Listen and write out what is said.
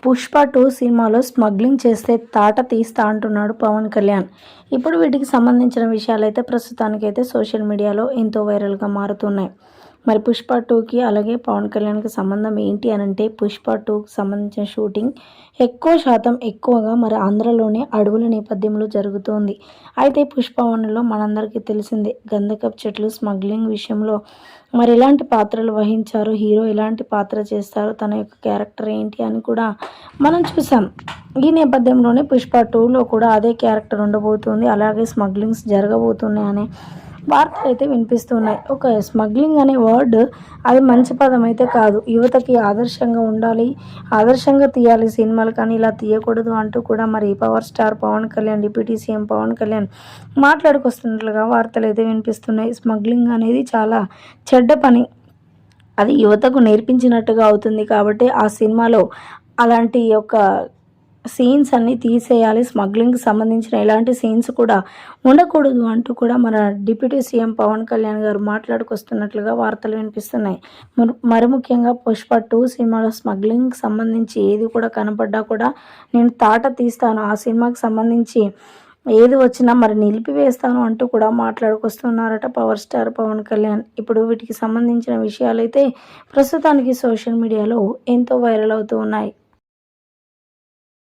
పుష్ప 2 సినిమాలో స్మగ్లింగ్ చేస్తే తాట తీస్తా అంటున్నాడు పవన్ కళ్యాణ్. ఇప్పుడు వీటికి సంబంధించిన విషయాలైతే ప్రస్తుతానికైతే సోషల్ మీడియాలో ఎంతో వైరల్గా మారుతున్నాయి. మరి పుష్ప 2కి అలాగే పవన్ కళ్యాణ్కి సంబంధం ఏంటి అనంటే, పుష్ప 2కి సంబంధించిన షూటింగ్ ఎక్కువగా మరి ఆంధ్రలోనే అడవుల నేపథ్యంలో జరుగుతోంది. అయితే పుష్ప 1లో మనందరికీ తెలిసిందే, గంధకపు చెట్లు స్మగ్లింగ్ విషయంలో మరి ఎలాంటి పాత్రలు వహించారు, హీరో ఎలాంటి పాత్ర చేస్తారు, తన యొక్క క్యారెక్టర్ ఏంటి అని కూడా మనం చూసాం. ఈ నేపథ్యంలోనే పుష్ప 2లో కూడా అదే క్యారెక్టర్ ఉండబోతుంది, అలాగే స్మగ్లింగ్స్ జరగబోతున్నాయి అనే వార్తలు అయితే వినిపిస్తున్నాయి. ఒక స్మగ్లింగ్ అనే వర్డ్ అది మంచి పదం అయితే కాదు. యువతకి ఆదర్శంగా ఉండాలి, ఆదర్శంగా తీయాలి సినిమాలు, కానీ ఇలా తీయకూడదు అంటూ కూడా మరి power star Pawan Kalyan, deputy CM Pawan Kalyan మాట్లాడుకొస్తున్నట్లుగా వార్తలు అయితే వినిపిస్తున్నాయి. స్మగ్లింగ్ అనేది చాలా చెడ్డ పని, అది యువతకు నేర్పించినట్టుగా అవుతుంది. కాబట్టి ఆ సినిమాలో అలాంటి యొక్క సీన్స్ అన్నీ తీసేయాలి, స్మగ్లింగ్కి సంబంధించిన ఎలాంటి సీన్స్ కూడా ఉండకూడదు అంటూ కూడా మన డిప్యూటీ సీఎం పవన్ కళ్యాణ్ గారు మాట్లాడుకొస్తున్నట్లుగా వార్తలు వినిపిస్తున్నాయి. మరి ముఖ్యంగా పుష్ప 2 సినిమాలో స్మగ్లింగ్కి సంబంధించి ఏది కూడా కనపడ్డా కూడా నేను తాట తీస్తాను, ఆ సినిమాకి సంబంధించి ఏది వచ్చినా మరి నిలిపివేస్తాను అంటూ కూడా మాట్లాడుకొస్తున్నారట పవర్ స్టార్ పవన్ కళ్యాణ్. ఇప్పుడు వీటికి సంబంధించిన విషయాలైతే ప్రస్తుతానికి సోషల్ మీడియాలో ఎంతో వైరల్ అవుతూ ఉన్నాయి.